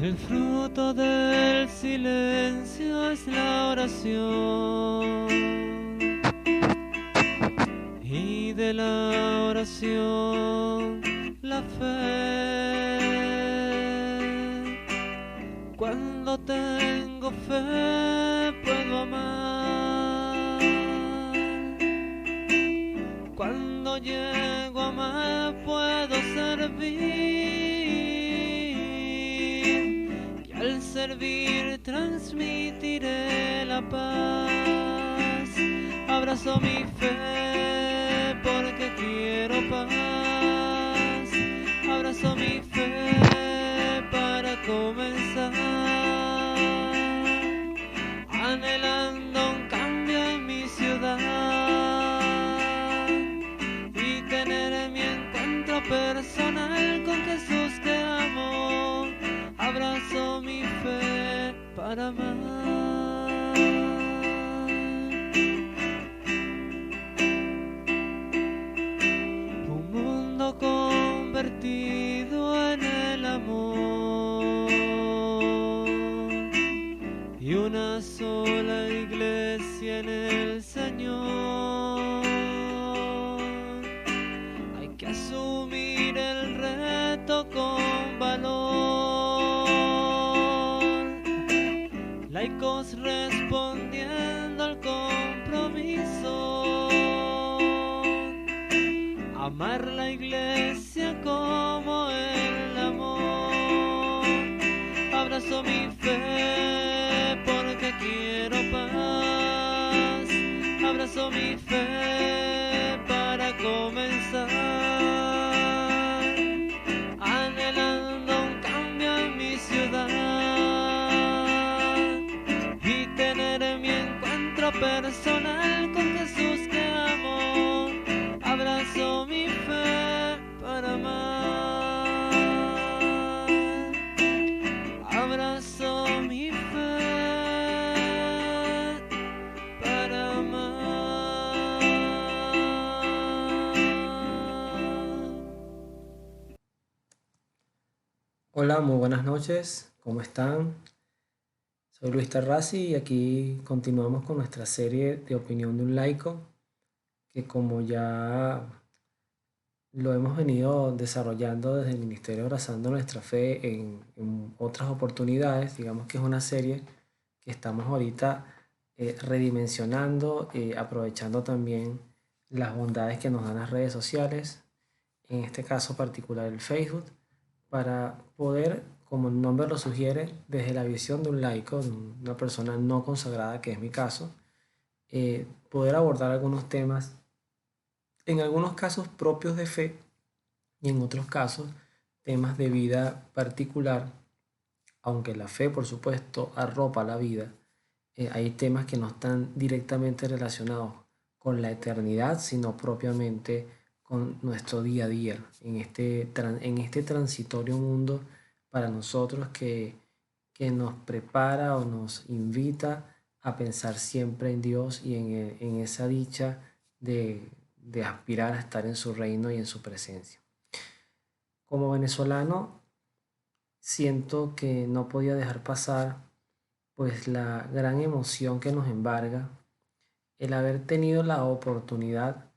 El fruto del silencio es la oración, y de la oración la fe. Cuando tengo fe puedo amar. Cuando llego a amar puedo servir. Y al servir transmitiré la paz. Abrazo mi fe porque quiero paz. Abrazo mi fe para comenzar. Anhelando un cambio en mi ciudad y tener mi encuentro personal con Jesús que amo. Abrazo mi fe para amar. Un mundo convertido en el amor y una sola iglesia en el Señor. Hay que asumir el reto con valor, laicos respondiendo al compromiso, amar la iglesia como el amor. Abrazo mi fe porque quiero paz. Abrazo mi fe para comenzar. Anhelando un cambio en mi ciudad y tener mi encuentro personal con Jesús que amo. Abrazo mi fe para amar. Abrazo mi fe para amar. Hola, muy buenas noches, ¿cómo están? Soy Luis Terrazzi y aquí continuamos con nuestra serie de opinión de un laico, que como ya lo hemos venido desarrollando desde el Ministerio Abrazando Nuestra Fe en otras oportunidades. Digamos que es una serie que estamos ahorita redimensionando, aprovechando también las bondades que nos dan las redes sociales, en este caso particular el Facebook, para poder, como el nombre lo sugiere, desde la visión de un laico, de una persona no consagrada, que es mi caso, poder abordar algunos temas, en algunos casos propios de fe y en otros casos temas de vida particular. Aunque la fe, por supuesto, arropa la vida, hay temas que no están directamente relacionados con la eternidad, sino propiamente con nuestro día a día, en este transitorio mundo para nosotros que nos prepara o nos invita a pensar siempre en Dios y en esa dicha de aspirar a estar en su reino y en su presencia. Como venezolano, siento que no podía dejar pasar pues la gran emoción que nos embarga el haber tenido la oportunidad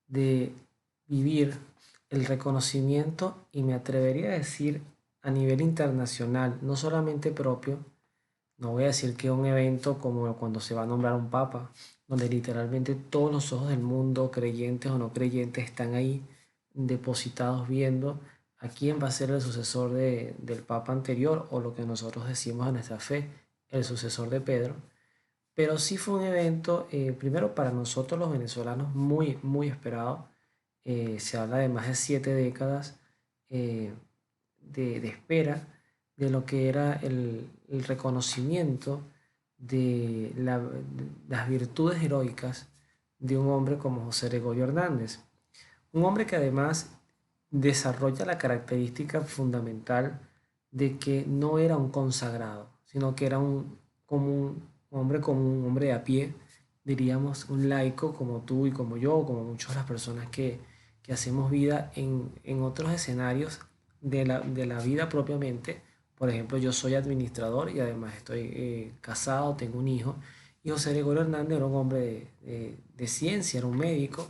de vivir el reconocimiento, y me atrevería a decir a nivel internacional, no solamente propio. No voy a decir que un evento como cuando se va a nombrar un papa, donde literalmente todos los ojos del mundo, creyentes o no creyentes, están ahí depositados viendo a quién va a ser el sucesor del papa anterior, o lo que nosotros decimos en nuestra fe, el sucesor de Pedro. Pero sí fue un evento, primero para nosotros los venezolanos, muy, muy esperado. Se habla de más de 7 décadas eh, de espera de lo que era el reconocimiento de las virtudes heroicas de un hombre como José Gregorio Hernández. Un hombre que además desarrolla la característica fundamental de que no era un consagrado, sino que era un hombre de a pie, diríamos un laico como tú y como yo, como muchas de las personas que hacemos vida en otros escenarios de la vida propiamente, Por ejemplo, yo soy administrador y además estoy casado, tengo un hijo. Y José Gregorio Hernández era un hombre de ciencia, era un médico,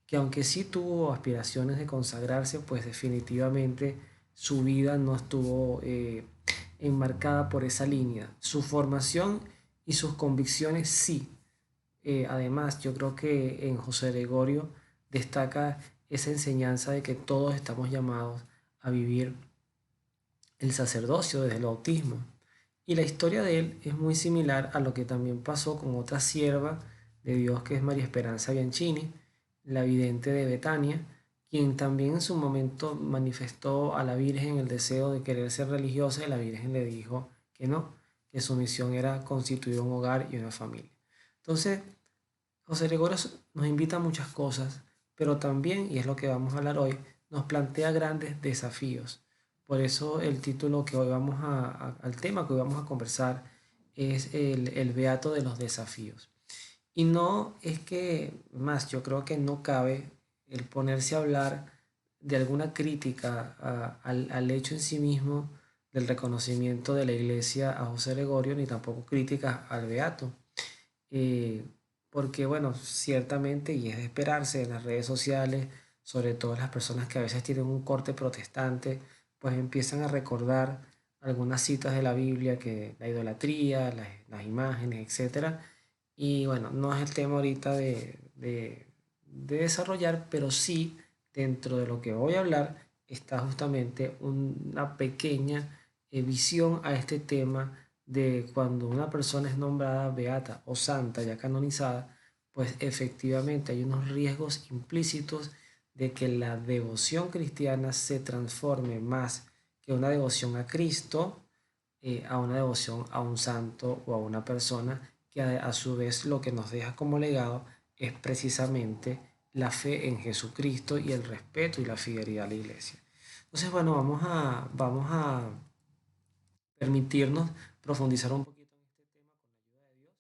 que aunque sí tuvo aspiraciones de consagrarse, pues definitivamente su vida no estuvo enmarcada por esa línea. Su formación y sus convicciones sí. Además, yo creo que en José Gregorio destaca esa enseñanza de que todos estamos llamados a vivir el sacerdocio desde el bautismo. Y la historia de él es muy similar a lo que también pasó con otra sierva de Dios que es María Esperanza Bianchini, la vidente de Betania, quien también en su momento manifestó a la Virgen el deseo de querer ser religiosa y la Virgen le dijo que no, que su misión era constituir un hogar y una familia. Entonces, José Gregorio nos invita a muchas cosas, pero también, y es lo que vamos a hablar hoy, nos plantea grandes desafíos. Por eso el título que hoy al tema que hoy vamos a conversar es el Beato de los desafíos. Y no es que, más, yo creo que no cabe el ponerse a hablar de alguna crítica al hecho en sí mismo del reconocimiento de la Iglesia a José Gregorio, ni tampoco críticas al Beato. Eh, Porque, bueno, ciertamente, y es de esperarse en las redes sociales, sobre todo las personas que a veces tienen un corte protestante, pues empiezan a recordar algunas citas de la Biblia, que la idolatría, las imágenes, etcétera. Y bueno, no es el tema ahorita de desarrollar, pero sí, dentro de lo que voy a hablar, está justamente una pequeña visión a este tema de cuando una persona es nombrada beata o santa ya canonizada, pues efectivamente hay unos riesgos implícitos de que la devoción cristiana se transforme más que una devoción a Cristo, a una devoción a un santo o a una persona que a su vez lo que nos deja como legado es precisamente la fe en Jesucristo y el respeto y la fidelidad a la iglesia. Entonces, bueno, vamos a permitirnos profundizar un poquito en este tema con la ayuda de Dios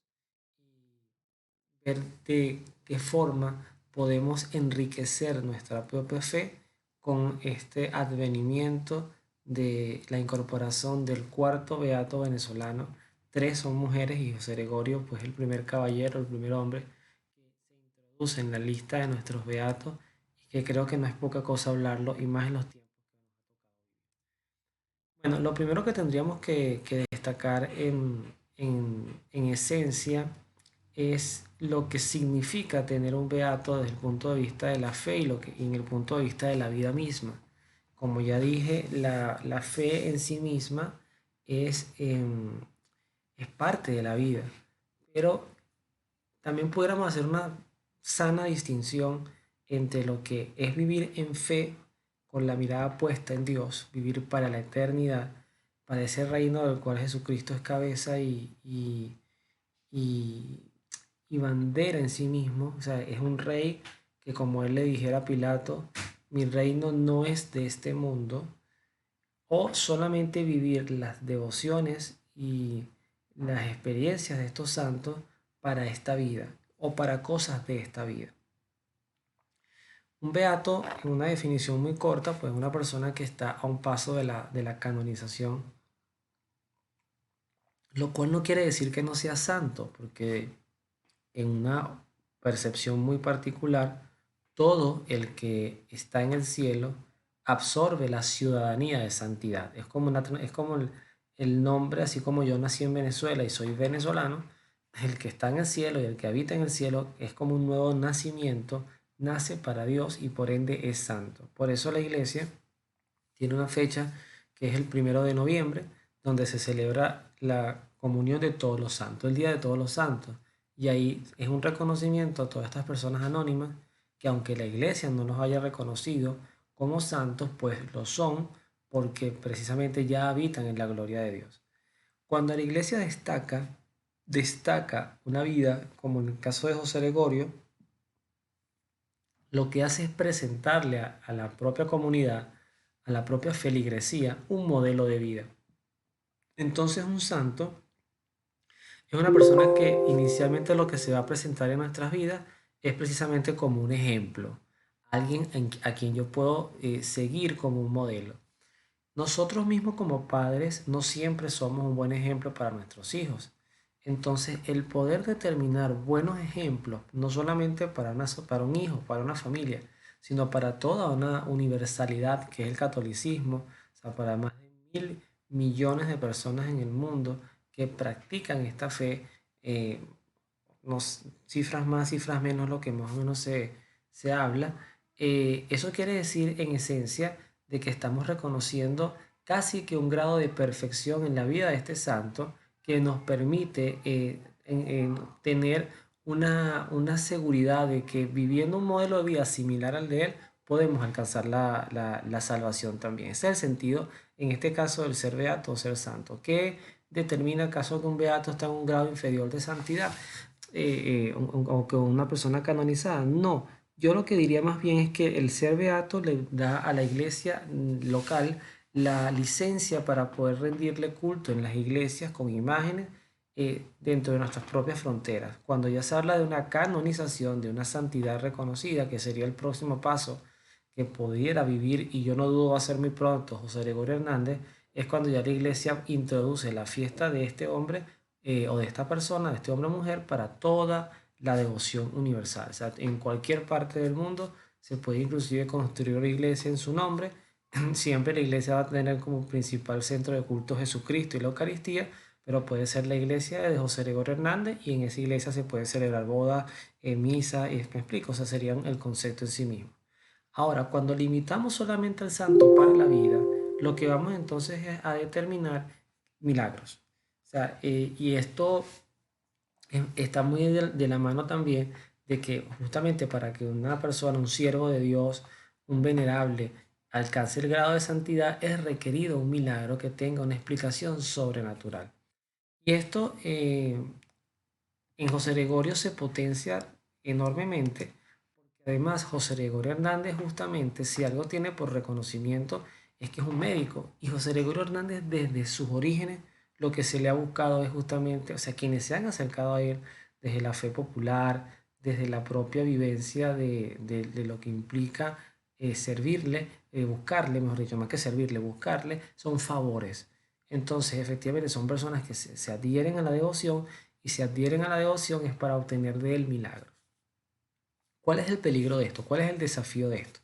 y ver de qué forma podemos enriquecer nuestra propia fe con este advenimiento de la incorporación del cuarto beato venezolano. Tres son mujeres y José Gregorio, pues el primer caballero, el primer hombre que se introduce en la lista de nuestros beatos y que creo que no es poca cosa hablarlo y más en los tiempos que nos ha tocado vivir. Bueno, lo primero que tendríamos que destacar en esencia es lo que significa tener un beato desde el punto de vista de la fe y en el punto de vista de la vida misma. Como ya dije, la fe en sí misma es, es parte de la vida, pero también pudiéramos hacer una sana distinción entre lo que es vivir en fe con la mirada puesta en Dios, vivir para la eternidad, para ese reino del cual Jesucristo es cabeza y, y bandera en sí mismo. O sea, es un rey que como él le dijera a Pilato, mi reino no es de este mundo, o solamente vivir las devociones y las experiencias de estos santos para esta vida o para cosas de esta vida. Un beato, en una definición muy corta, pues una persona que está a un paso de la canonización, lo cual no quiere decir que no sea santo, porque en una percepción muy particular, todo el que está en el cielo absorbe la ciudadanía de santidad. Es como el nombre, así como yo nací en Venezuela y soy venezolano, el que está en el cielo y el que habita en el cielo es como un nuevo nacimiento, nace para Dios y por ende es santo. Por eso la iglesia tiene una fecha que es el 1 de noviembre, donde se celebra la comunión de todos los santos, el Día de Todos los Santos. Y ahí es un reconocimiento a todas estas personas anónimas que aunque la iglesia no los haya reconocido como santos, pues lo son porque precisamente ya habitan en la gloria de Dios. Cuando la iglesia destaca una vida, como en el caso de José Gregorio, lo que hace es presentarle a la propia comunidad, a la propia feligresía, un modelo de vida. Entonces un santo es una persona que inicialmente lo que se va a presentar en nuestras vidas es precisamente como un ejemplo, alguien a quien yo puedo seguir como un modelo. nosotros mismos como padres no siempre somos un buen ejemplo para nuestros hijos. Entonces, el poder determinar buenos ejemplos, no solamente para un hijo, para una familia, sino para toda una universalidad que es el catolicismo, o sea, para más de 1.000 millones de personas en el mundo que practican esta fe, eh, cifras más, cifras menos, lo que más o menos se habla. Eso quiere decir en esencia de que estamos reconociendo casi que un grado de perfección en la vida de este santo que nos permite tener una seguridad de que viviendo un modelo de vida similar al de él, podemos alcanzar la salvación también. Ese es el sentido, en este caso, del ser beato o ser santo. ¿Qué determina el caso que un beato está en un grado inferior de santidad? O que una persona canonizada. No, yo lo que diría más bien es que el ser beato le da a la iglesia local la licencia para poder rendirle culto en las iglesias con imágenes dentro de nuestras propias fronteras. Cuando ya se habla de una canonización, de una santidad reconocida, que sería el próximo paso que pudiera vivir, y yo no dudo va a ser muy pronto, José Gregorio Hernández, es cuando ya la iglesia introduce la fiesta de este hombre o de esta persona, de este hombre o mujer, para toda la devoción universal. O sea, en cualquier parte del mundo se puede inclusive construir una iglesia en su nombre. Siempre la iglesia va a tener como principal centro de culto Jesucristo y la Eucaristía, pero puede ser la iglesia de José Gregorio Hernández y en esa iglesia se puede celebrar boda, misa, y me explico, o sea, serían el concepto en sí mismo. Ahora, cuando limitamos solamente al santo para la vida, lo que vamos entonces es a determinar milagros. O sea, y esto está muy de la mano también de que justamente para que una persona, un siervo de Dios, un venerable, alcance el grado de santidad, es requerido un milagro que tenga una explicación sobrenatural. Y esto en José Gregorio se potencia enormemente, porque además José Gregorio Hernández justamente, si algo tiene por reconocimiento, es que es un médico. Y José Gregorio Hernández desde sus orígenes lo que se le ha buscado es justamente, o sea, quienes se han acercado a él desde la fe popular, desde la propia vivencia de lo que implica servirle, buscarle, mejor dicho, más que servirle, buscarle, son favores. Entonces, efectivamente, son personas que se adhieren a la devoción y se adhieren a la devoción es para obtener de él milagros. ¿Cuál es el peligro de esto? ¿Cuál es el desafío de esto?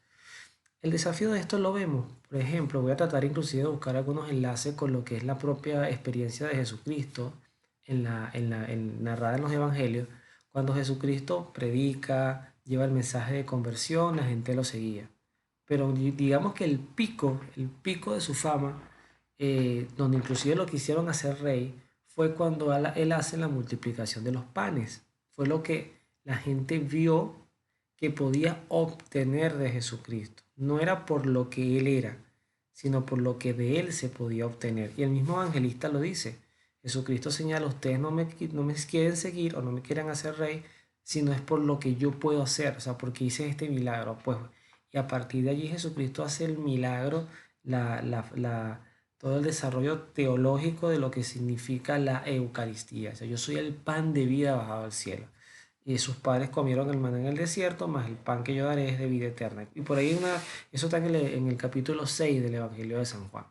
El desafío de esto lo vemos, por ejemplo, voy a tratar inclusive de buscar algunos enlaces con lo que es la propia experiencia de Jesucristo narrada en los evangelios. Cuando Jesucristo predica, lleva el mensaje de conversión, la gente lo seguía. Pero digamos que el pico de su fama, donde inclusive lo quisieron hacer rey, fue cuando él hace la multiplicación de los panes. Fue lo que la gente vio que podía obtener de Jesucristo. No era por lo que Él era, sino por lo que de Él se podía obtener. Y el mismo evangelista lo dice. Jesucristo señala, ustedes no me quieren seguir o no me quieren hacer rey, sino es por lo que yo puedo hacer, o sea, porque hice este milagro. Pues, y a partir de allí Jesucristo hace el milagro, todo el desarrollo teológico de lo que significa la Eucaristía. O sea, yo soy el pan de vida bajado al cielo y sus padres comieron el maná en el desierto, más el pan que yo daré es de vida eterna. Y por ahí eso está en el capítulo 6 del Evangelio de San Juan.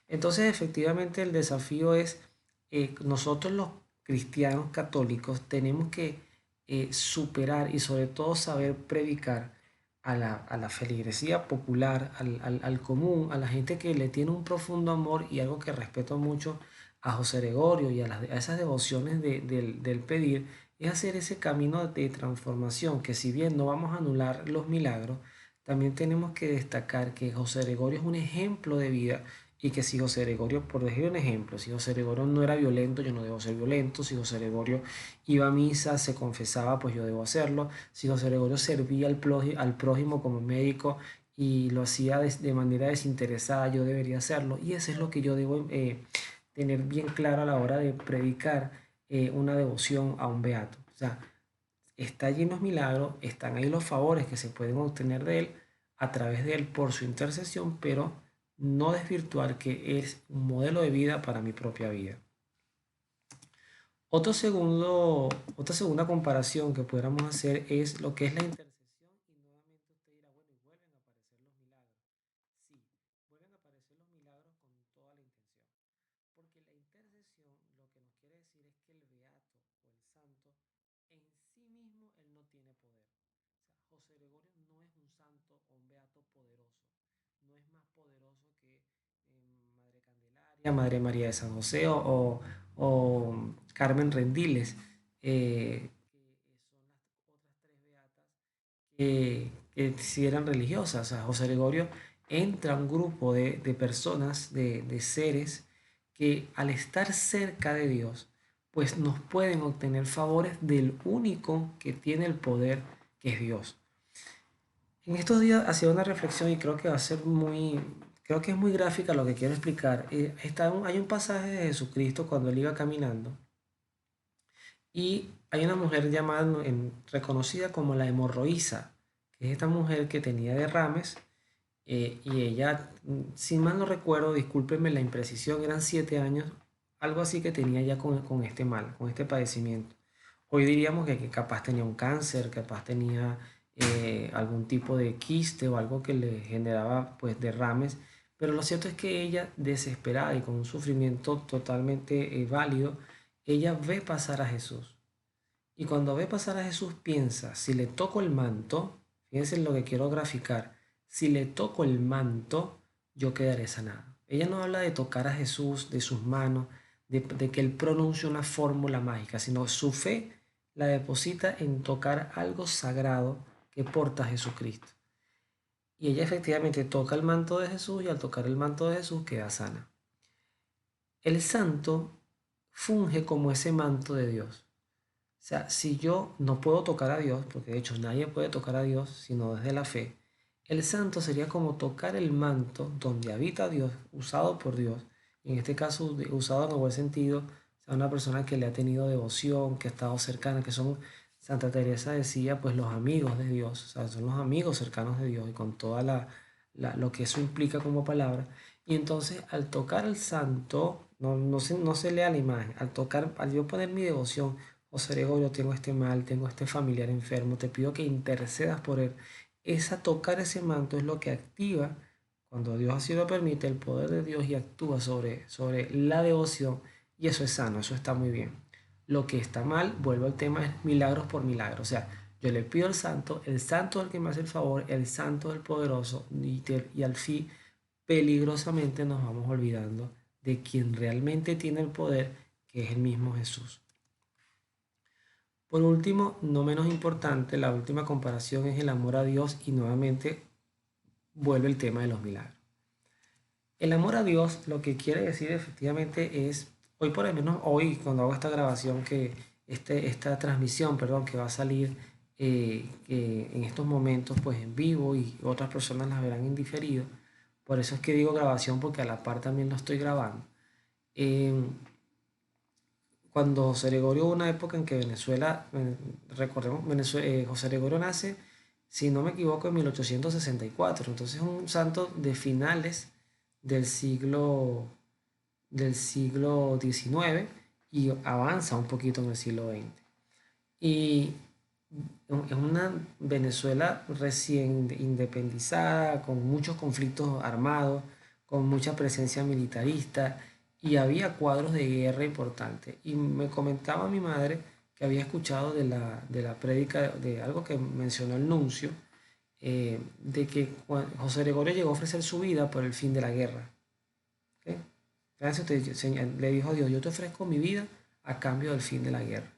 Entonces, efectivamente, el desafío es, nosotros los cristianos católicos tenemos que superar y sobre todo saber predicar a la feligresía popular, al común, a la gente que le tiene un profundo amor y algo que respeto mucho a José Gregorio y a esas devociones del pedir, es hacer ese camino de transformación, que si bien no vamos a anular los milagros, también tenemos que destacar que José Gregorio es un ejemplo de vida y que si José Gregorio, por decir un ejemplo, si José Gregorio no era violento, yo no debo ser violento, si José Gregorio iba a misa, se confesaba, pues yo debo hacerlo, si José Gregorio servía al prójimo como médico y lo hacía de manera desinteresada, yo debería hacerlo. Y eso es lo que yo debo tener bien claro a la hora de predicar una devoción a un beato. O sea, está allí en los milagros, están ahí los favores que se pueden obtener de él a través de él por su intercesión, pero no desvirtuar que es un modelo de vida para mi propia vida. Otro segundo, otra segunda comparación que pudiéramos hacer es lo que es la intercesión y nuevamente usted dirá, bueno, y vuelven a aparecer los milagros. Sí, vuelven a aparecer los milagros José Gregorio no es un santo o un beato poderoso, no es más poderoso que Madre Candelaria, Madre María de San José o Carmen Rendiles, que son las otras tres beatas que sí eran religiosas. O sea, José Gregorio entra a un grupo de personas, de seres, que al estar cerca de Dios, pues nos pueden obtener favores del único que tiene el poder, que es Dios. En estos días hacía una reflexión y creo que va a ser creo que es muy gráfica lo que quiero explicar. Hay un pasaje de Jesucristo cuando él iba caminando y hay una mujer llamada, reconocida como la hemorroísa, que es esta mujer que tenía derrames y ella, si mal no recuerdo, discúlpenme la imprecisión, eran 7 años, algo así que tenía ya con este mal, con este padecimiento. Hoy diríamos que capaz tenía un cáncer, capaz tenía algún tipo de quiste o algo que le generaba pues derrames, pero lo cierto es que ella, desesperada y con un sufrimiento totalmente válido, ella ve pasar a Jesús. Y cuando ve pasar a Jesús piensa, si le toco el manto, fíjense en lo que quiero graficar, si le toco el manto, yo quedaré sanada. Ella no habla de tocar a Jesús, de sus manos, de que él pronuncie una fórmula mágica, sino su fe la deposita en tocar algo sagrado que porta Jesucristo. Y ella efectivamente toca el manto de Jesús y al tocar el manto de Jesús queda sana. El santo funge como ese manto de Dios. O sea, si yo no puedo tocar a Dios, porque de hecho nadie puede tocar a Dios sino desde la fe, el santo sería como tocar el manto donde habita Dios, usado por Dios, y en este caso usado en el buen sentido, o sea, una persona que le ha tenido devoción, que ha estado cercana, que son, Santa Teresa decía, pues los amigos de Dios, o sea, son los amigos cercanos de Dios, y con toda lo que eso implica como palabra. Y entonces al tocar al santo, no se lea la imagen, al yo poner mi devoción, José Gregorio, tengo este mal, tengo este familiar enfermo, te pido que intercedas por él. Tocar ese manto es lo que activa, cuando Dios así lo permite, el poder de Dios y actúa sobre la devoción, y eso es sano, eso está muy bien. Lo que está mal, vuelvo al tema, es milagros por milagros. O sea, yo le pido al santo, el santo es el que me hace el favor, el santo es el poderoso, y al fin, peligrosamente nos vamos olvidando de quien realmente tiene el poder, que es el mismo Jesús. Por último, no menos importante, la última comparación es el amor a Dios y nuevamente vuelve el tema de los milagros. El amor a Dios lo que quiere decir efectivamente es, hoy por lo menos hoy cuando hago esta grabación, esta transmisión, perdón, que va a salir en estos momentos pues en vivo y otras personas las verán en diferido, por eso es que digo grabación porque a la par también lo estoy grabando. Cuando José Gregorio hubo una época en que Venezuela, recordemos, José Gregorio nace, si no me equivoco, en 1864, entonces es un santo de finales del siglo XIX y avanza un poquito en el siglo XX. Y en una Venezuela recién independizada, con muchos conflictos armados, con mucha presencia militarista, y había cuadros de guerra importantes. Y me comentaba mi madre que había escuchado de la prédica, de algo que mencionó el nuncio, de que José Gregorio llegó a ofrecer su vida por el fin de la guerra. ¿Okay? Le dijo a Dios, yo te ofrezco mi vida a cambio del fin de la guerra.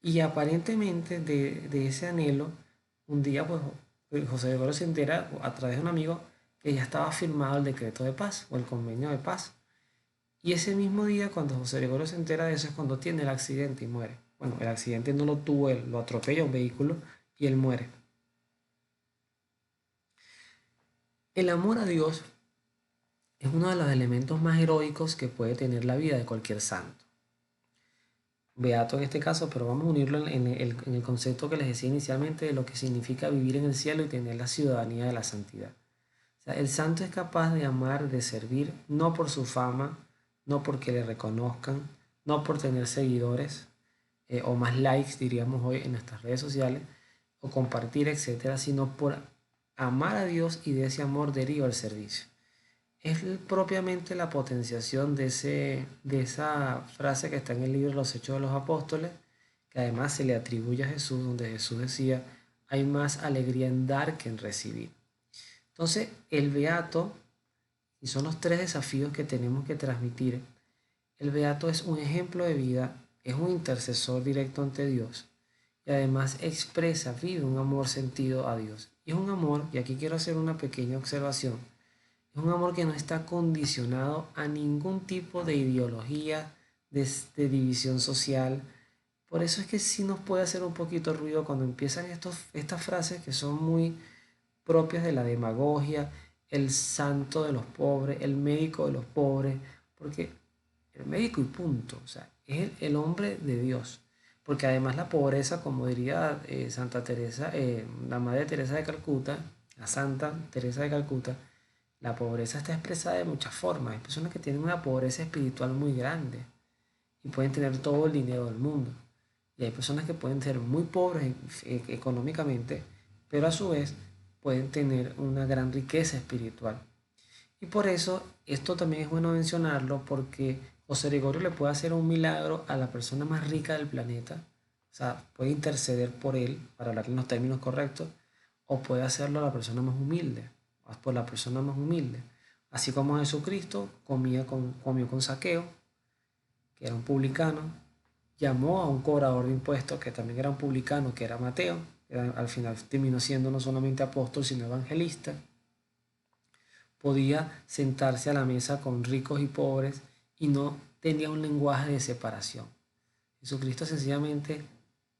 Y aparentemente de ese anhelo, un día pues José Gregorio se entera a través de un amigo que ya estaba firmado el decreto de paz o el convenio de paz. Y ese mismo día, cuando José Gregorio se entera de eso, es cuando tiene el accidente y muere. Bueno, el accidente no lo tuvo él, lo atropella un vehículo y él muere. El amor a Dios es uno de los elementos más heroicos que puede tener la vida de cualquier santo. Beato en este caso, pero vamos a unirlo en el concepto que les decía inicialmente de lo que significa vivir en el cielo y tener la ciudadanía de la santidad. O sea, el santo es capaz de amar, de servir, no por su fama, no porque le reconozcan, no por tener seguidores o más likes, diríamos hoy, en nuestras redes sociales, o compartir, etcétera, sino por amar a Dios, y de ese amor deriva el servicio. Es propiamente la potenciación de esa frase que está en el libro Los Hechos de los Apóstoles, que además se le atribuye a Jesús, donde Jesús decía, hay más alegría en dar que en recibir. Entonces, el beato, y son los tres desafíos que tenemos que transmitir, el beato es un ejemplo de vida, es un intercesor directo ante Dios y además expresa, vive un amor sentido a Dios. Y es un amor, y aquí quiero hacer una pequeña observación, es un amor que no está condicionado a ningún tipo de ideología, de división social. Por eso es que sí nos puede hacer un poquito ruido cuando empiezan estas frases que son muy propias de la demagogia, el santo de los pobres, el médico de los pobres, porque el médico y punto, o sea, es el hombre de Dios. Porque además la pobreza, como diría Santa Teresa, la Madre Teresa de Calcuta, la Santa Teresa de Calcuta, la pobreza está expresada de muchas formas. Hay personas que tienen una pobreza espiritual muy grande y pueden tener todo el dinero del mundo. Y hay personas que pueden ser muy pobres económicamente, pero a su vez pueden tener una gran riqueza espiritual. Y por eso esto también es bueno mencionarlo porque José Gregorio le puede hacer un milagro a la persona más rica del planeta, o sea, puede interceder por él, para hablar en los términos correctos, o puede hacerlo a la persona más humilde, por la persona más humilde. Así como Jesucristo comió con Saqueo, que era un publicano, llamó a un cobrador de impuestos que también era un publicano, que era Mateo, al final terminó siendo no solamente apóstol, sino evangelista. Podía sentarse a la mesa con ricos y pobres y no tenía un lenguaje de separación. Jesucristo sencillamente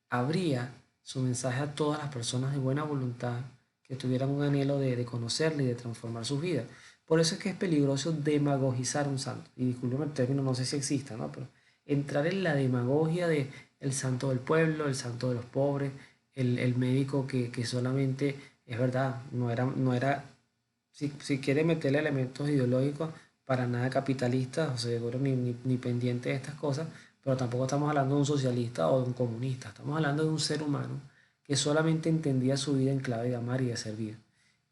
abría su mensaje a todas las personas de buena voluntad que tuvieran un anhelo de conocerle y de transformar sus vidas. Por eso es que es peligroso demagogizar un santo. Y disculpen el término, no sé si exista, ¿no? Pero entrar en la demagogia de el santo del pueblo, el santo de los pobres, el médico que solamente, es verdad, no era si quiere meterle elementos ideológicos, para nada capitalistas, o sea, seguro ni pendiente de estas cosas, pero tampoco estamos hablando de un socialista o de un comunista, estamos hablando de un ser humano que solamente entendía su vida en clave de amar y de servir.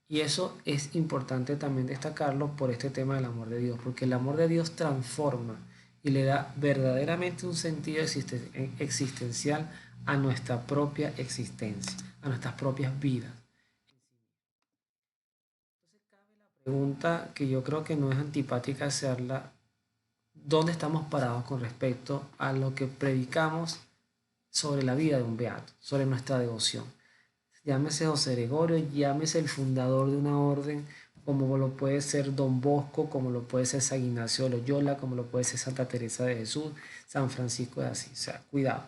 Y eso es importante también destacarlo por este tema del amor de Dios, porque el amor de Dios transforma y le da verdaderamente un sentido existencial a nuestra propia existencia, a nuestras propias vidas. Pregunta que yo creo que no es antipática hacerla: ¿dónde estamos parados con respecto a lo que predicamos sobre la vida de un beato, sobre nuestra devoción? Llámese José Gregorio, llámese el fundador de una orden, como lo puede ser Don Bosco, como lo puede ser San Ignacio de Loyola, como lo puede ser Santa Teresa de Jesús, San Francisco de Asís. O sea, cuidado,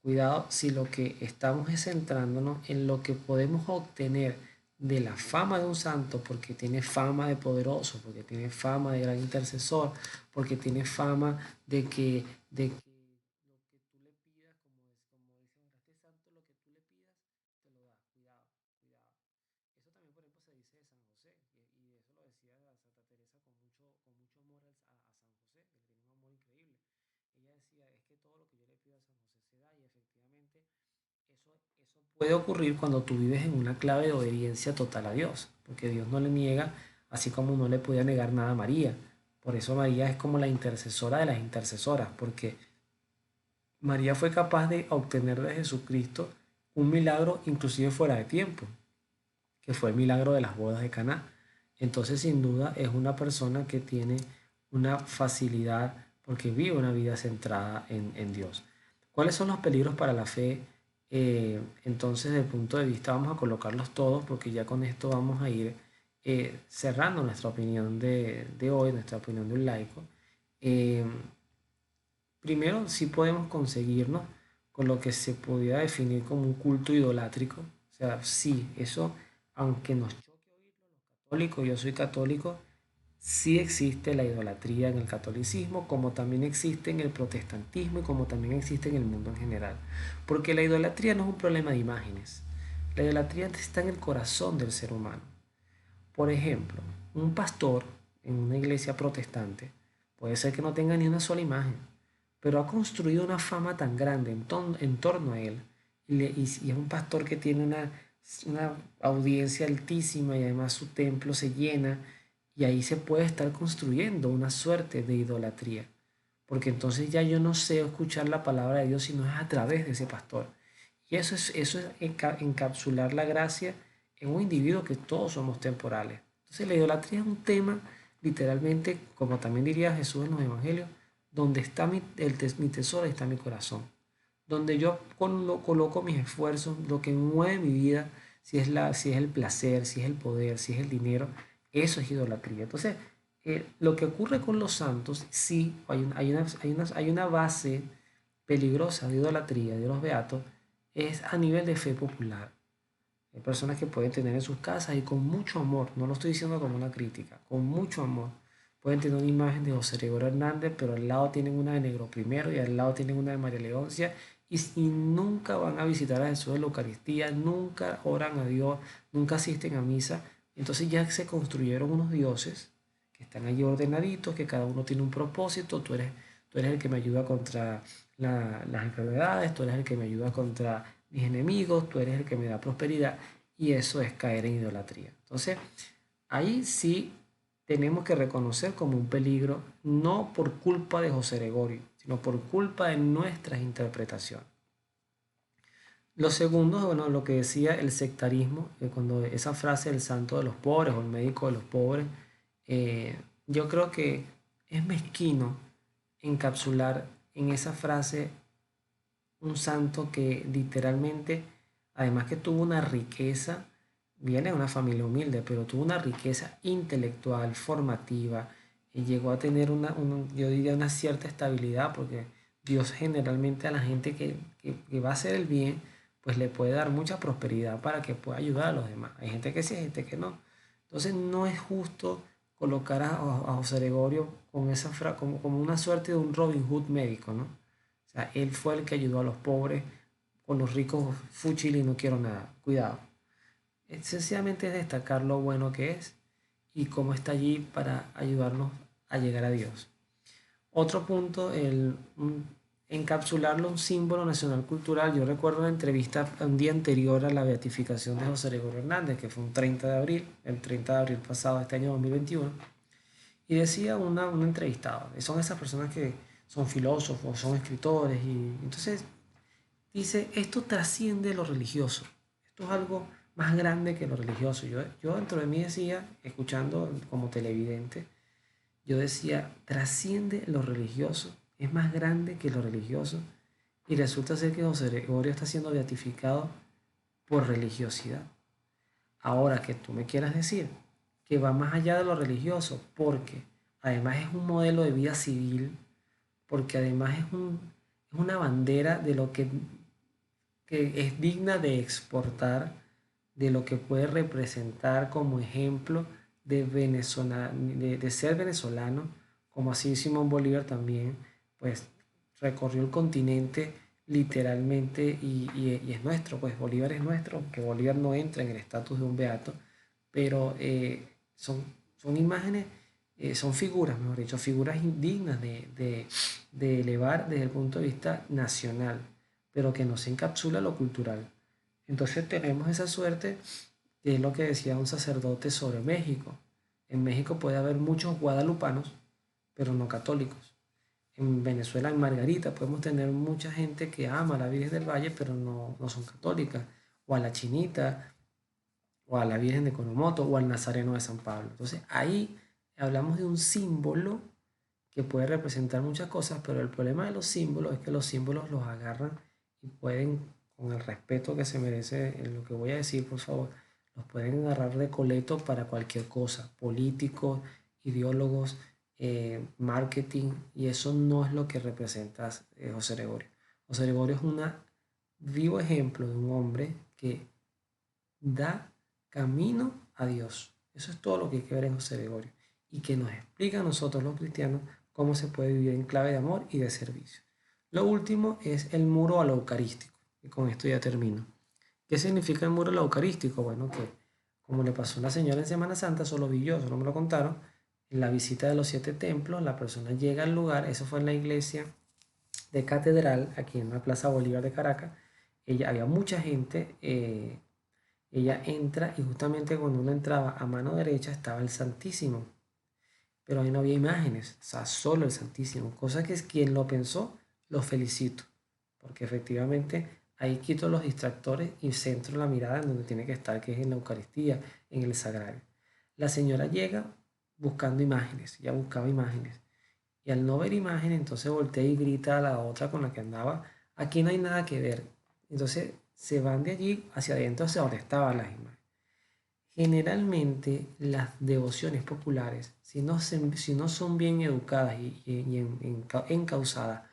cuidado si lo que estamos es centrándonos en lo que podemos obtener de la fama de un santo, porque tiene fama de poderoso, porque tiene fama de gran intercesor, porque tiene fama de que lo que tú le pidas, como dicen, este santo, lo que tú le pidas, te lo da. Cuidado, cuidado. Eso también, por ejemplo, se dice de San José, y eso lo decía Santa Teresa con mucho amor a San José, que le tenía un amor increíble. Ella decía, es que todo lo que yo le pido a San José se da, y efectivamente eso puede ocurrir cuando tú vives en una clave de obediencia total a Dios, porque Dios no le niega, así como no le podía negar nada a María. Por eso María es como la intercesora de las intercesoras, porque María fue capaz de obtener de Jesucristo un milagro inclusive fuera de tiempo, que fue el milagro de las bodas de Caná. Entonces, sin duda, es una persona que tiene una facilidad porque vive una vida centrada en Dios. ¿Cuáles son los peligros para la fe? Entonces, desde el punto de vista, vamos a colocarlos todos porque ya con esto vamos a ir cerrando nuestra opinión de hoy, nuestra opinión de un laico. Eh, Primero, sí podemos conseguirnos con lo que se podría definir como un culto idolátrico. O sea, sí, eso, aunque nos choque oírlo los católicos, yo soy católico, sí existe la idolatría en el catolicismo, como también existe en el protestantismo y como también existe en el mundo en general. Porque la idolatría no es un problema de imágenes. La idolatría está en el corazón del ser humano. Por ejemplo, un pastor en una iglesia protestante puede ser que no tenga ni una sola imagen, pero ha construido una fama tan grande en torno a él, y es un pastor que tiene una audiencia altísima y además su templo se llena, y ahí se puede estar construyendo una suerte de idolatría, porque entonces ya yo no sé escuchar la palabra de Dios si no es a través de ese pastor. Y eso es encapsular la gracia en un individuo que todos somos temporales. Entonces la idolatría es un tema, literalmente, como también diría Jesús en los evangelios, donde está mi tesoro, está mi corazón. Donde yo coloco mis esfuerzos, lo que mueve mi vida, si es el placer, si es el poder, si es el dinero, eso es idolatría. Entonces, lo que ocurre con los santos, sí, hay una base peligrosa de idolatría de los beatos, es a nivel de fe popular. Hay personas que pueden tener en sus casas y con mucho amor, no lo estoy diciendo como una crítica, con mucho amor, pueden tener una imagen de José Gregorio Hernández, pero al lado tienen una de Negro Primero y al lado tienen una de María Leoncia y nunca van a visitar a Jesús en la Eucaristía, nunca oran a Dios, nunca asisten a misa. Entonces ya se construyeron unos dioses que están allí ordenaditos, que cada uno tiene un propósito, tú eres el que me ayuda contra las enfermedades, tú eres el que me ayuda contra mis enemigos, tú eres el que me da prosperidad y eso es caer en idolatría. Entonces, ahí sí tenemos que reconocer como un peligro, no por culpa de José Gregorio, sino por culpa de nuestras interpretaciones. Lo segundo, bueno, lo que decía el sectarismo, cuando esa frase del santo de los pobres o el médico de los pobres, eh, yo creo que es mezquino encapsular en esa frase un santo que literalmente, además que tuvo una riqueza, viene de una familia humilde, pero tuvo una riqueza intelectual, formativa, y llegó a tener yo diría una cierta estabilidad, porque Dios generalmente a la gente que va a hacer el bien, pues le puede dar mucha prosperidad para que pueda ayudar a los demás. Hay gente que sí, hay gente que no. Entonces no es justo colocar a José Gregorio con como una suerte de un Robin Hood médico, ¿no? O sea, él fue el que ayudó a los pobres, con los ricos fúchil y no quiero nada. Cuidado. Sencillamente es destacar lo bueno que es y cómo está allí para ayudarnos a llegar a Dios. Otro punto, encapsularlo en un símbolo nacional cultural. Yo recuerdo una entrevista un día anterior a la beatificación de José Gregorio Hernández, que fue un 30 de abril, el 30 de abril pasado, este año 2021, y decía una entrevistada, son esas personas que son filósofos, son escritores, y entonces dice, esto trasciende lo religioso, esto es algo más grande que lo religioso. Yo dentro de mí decía, escuchando como televidente, yo decía, trasciende lo religioso, es más grande que lo religioso, y resulta ser que José Gregorio está siendo beatificado por religiosidad. Ahora que tú me quieras decir que va más allá de lo religioso, porque además es un modelo de vida civil, porque además es una bandera de lo que es digna de exportar, de lo que puede representar como ejemplo de ser venezolano, como así Simón Bolívar también, pues recorrió el continente literalmente y es nuestro, pues Bolívar es nuestro, aunque Bolívar no entra en el estatus de un beato, pero son imágenes, son figuras, mejor dicho, figuras indignas de elevar desde el punto de vista nacional, pero que no se encapsula lo cultural. Entonces tenemos esa suerte, que es lo que decía un sacerdote sobre México. En México puede haber muchos guadalupanos, pero no católicos. En Venezuela, en Margarita, podemos tener mucha gente que ama a la Virgen del Valle, pero no son católicas. O a la Chinita, o a la Virgen de Conomoto, o al Nazareno de San Pablo. Entonces ahí hablamos de un símbolo que puede representar muchas cosas, pero el problema de los símbolos es que los símbolos los agarran y pueden, con el respeto que se merece en lo que voy a decir, por favor, los pueden agarrar de coleto para cualquier cosa, políticos, ideólogos, marketing, y eso no es lo que representa José Gregorio. José Gregorio es un vivo ejemplo de un hombre que da camino a Dios. Eso es todo lo que hay que ver en José Gregorio y que nos explica a nosotros los cristianos cómo se puede vivir en clave de amor y de servicio. Lo último es el muro a lo eucarístico, y con esto ya termino. ¿Qué significa el muro a lo eucarístico? Bueno, que como le pasó a una señora en Semana Santa, solo vi yo, solo me lo contaron, en la visita de los 7 templos, la persona llega al lugar, eso fue en la iglesia de Catedral, aquí en la Plaza Bolívar de Caracas, había mucha gente, ella entra y justamente cuando uno entraba a mano derecha estaba el Santísimo, pero ahí no había imágenes, o sea, solo el Santísimo, cosa que es quien lo pensó, lo felicito, porque efectivamente Ahí quito los distractores y centro la mirada en donde tiene que estar, que es en la Eucaristía, en el sagrario. La señora llega buscando imágenes, ya buscaba imágenes. Y al no ver imágenes, entonces voltea y grita a la otra con la que andaba, aquí no hay nada que ver. Entonces se van de allí hacia adentro, hacia donde estaban las imágenes. Generalmente las devociones populares, si no son bien educadas y encausadas,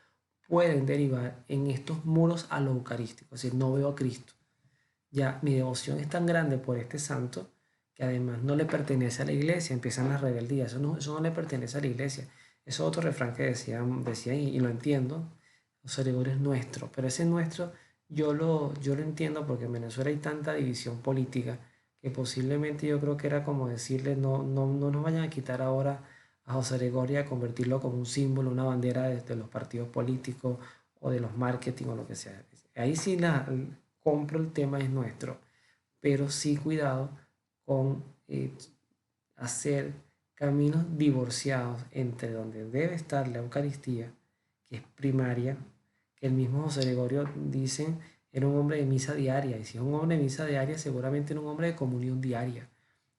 pueden derivar en estos muros a lo eucarístico, es decir, no veo a Cristo. Ya mi devoción es tan grande por este santo que además no le pertenece a la iglesia, empiezan las rebeldías, eso no le pertenece a la iglesia. Eso es otro refrán que decía y lo entiendo, José Gregorio es nuestro, pero ese nuestro yo lo entiendo porque en Venezuela hay tanta división política que posiblemente yo creo que era como decirle no nos vayan a quitar ahora a José Gregorio y a convertirlo como un símbolo, una bandera de los partidos políticos o de los marketing o lo que sea. Ahí sí compro el tema es nuestro, pero sí cuidado con hacer caminos divorciados entre donde debe estar la Eucaristía, que es primaria, que el mismo José Gregorio dicen era un hombre de misa diaria, y si es un hombre de misa diaria, seguramente era un hombre de comunión diaria.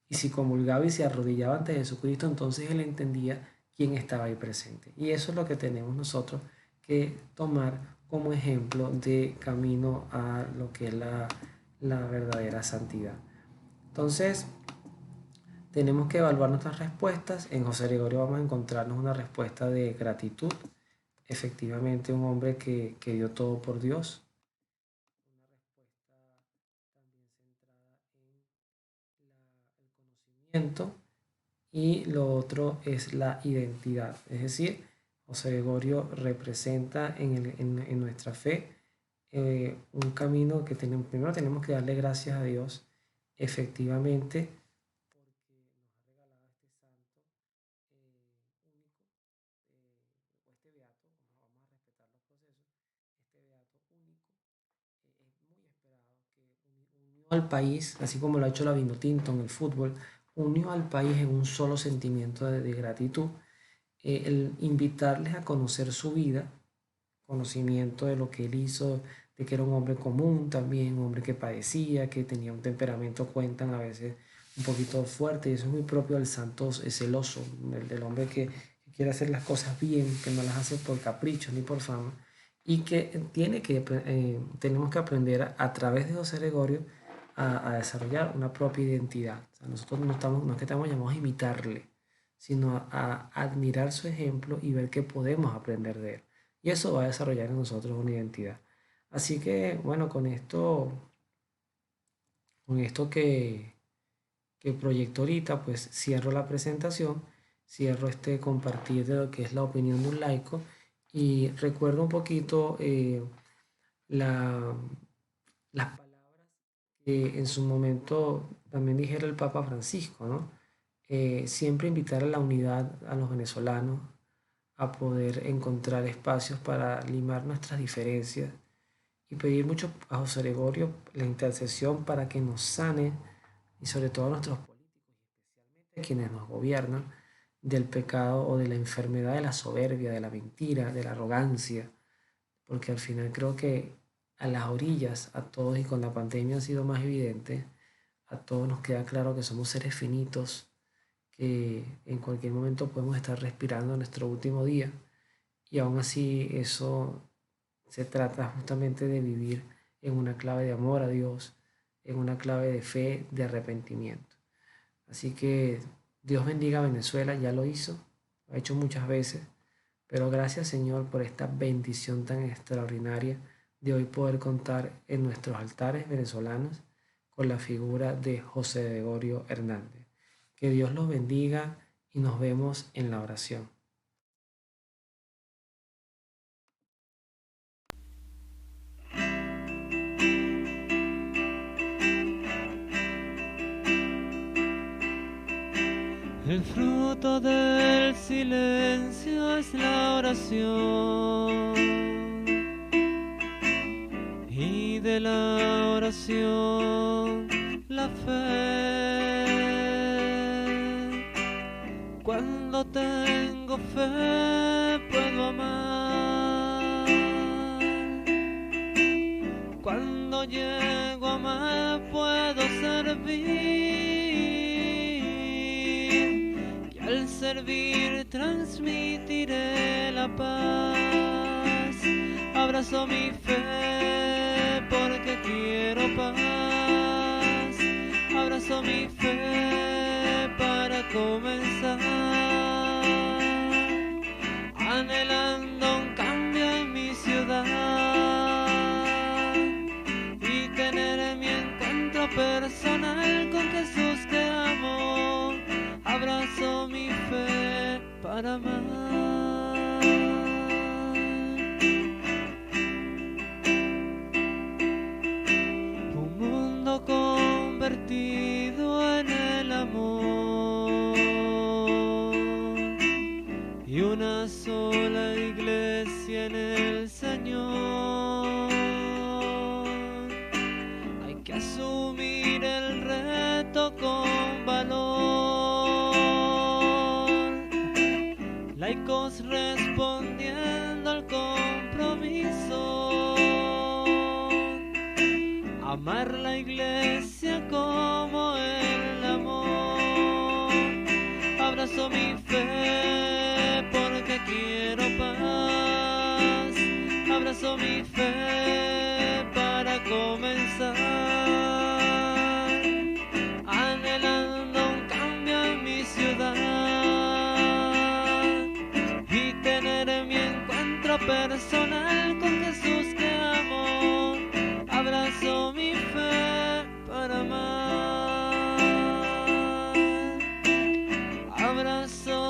Y si comulgaba y se arrodillaba ante Jesucristo, entonces él entendía quién estaba ahí presente. Y eso es lo que tenemos nosotros que tomar como ejemplo de camino a lo que es la verdadera santidad. Entonces, tenemos que evaluar nuestras respuestas. En José Gregorio vamos a encontrarnos una respuesta de gratitud. Efectivamente, un hombre que dio todo por Dios. Una respuesta también centrada en el conocimiento. Y lo otro es la identidad. Es decir, José Gregorio representa en nuestra fe un camino que primero tenemos que darle gracias a Dios, efectivamente, porque nos ha regalado este santo único, o este beato, vamos a respetar los procesos, este beato único es muy esperado, que unió al país, así como lo ha hecho la Vinotinto en el fútbol, unió al país en un solo sentimiento de gratitud, el invitarles a conocer su vida, conocimiento de lo que él hizo, de que era un hombre común también, un hombre que padecía, que tenía un temperamento, cuentan a veces, un poquito fuerte, y eso es muy propio del santo celoso, del hombre que quiere hacer las cosas bien, que no las hace por capricho ni por fama, y que tenemos que aprender a través de José Gregorio a desarrollar una propia identidad. O sea, nosotros no es que estamos llamados a imitarle, sino a admirar su ejemplo y ver qué podemos aprender de él. Y eso va a desarrollar en nosotros una identidad. Así que, bueno, con esto que proyecto ahorita, pues cierro la presentación, cierro este compartir de lo que es la opinión de un laico y recuerdo un poquito la, las palabras que en su momento también dijera el Papa Francisco, ¿no? Siempre invitar a la unidad a los venezolanos, a poder encontrar espacios para limar nuestras diferencias y pedir mucho a José Gregorio la intercesión para que nos sane y sobre todo a nuestros políticos y especialmente a quienes nos gobiernan del pecado o de la enfermedad de la soberbia, de la mentira, de la arrogancia, porque al final creo que a las orillas, a todos y con la pandemia ha sido más evidente, a todos nos queda claro que somos seres finitos, que en cualquier momento podemos estar respirando nuestro último día y aún así eso se trata justamente de vivir en una clave de amor a Dios, en una clave de fe, de arrepentimiento. Así que Dios bendiga a Venezuela, ya lo hizo, lo ha hecho muchas veces, pero gracias Señor por esta bendición tan extraordinaria de hoy poder contar en nuestros altares venezolanos con la figura de José Gregorio Hernández. Que Dios los bendiga y nos vemos en la oración. El fruto del silencio es la oración, y de la oración la fe. Cuando tengo fe puedo amar. Cuando servir transmitiré la paz. Abrazo mi fe porque quiero paz. Abrazo mi fe para comenzar. Anhelando un cambio en mi ciudad y tener mi encuentro personal con Jesús que amo. Abrazo mi fe para amar. Un mundo convertido en el amor y una sola iglesia en el Señor. Hay que asumir el reto con valor, laicos respondiendo al compromiso, amar la iglesia como el amor. Abrazo mi fe porque quiero paz. Abrazo mi fe para comenzar. Anhelando un cambio en mi ciudad y tener mi encuentro personal con Jesús que amo. Abrazo mi fe para amar. Abrazo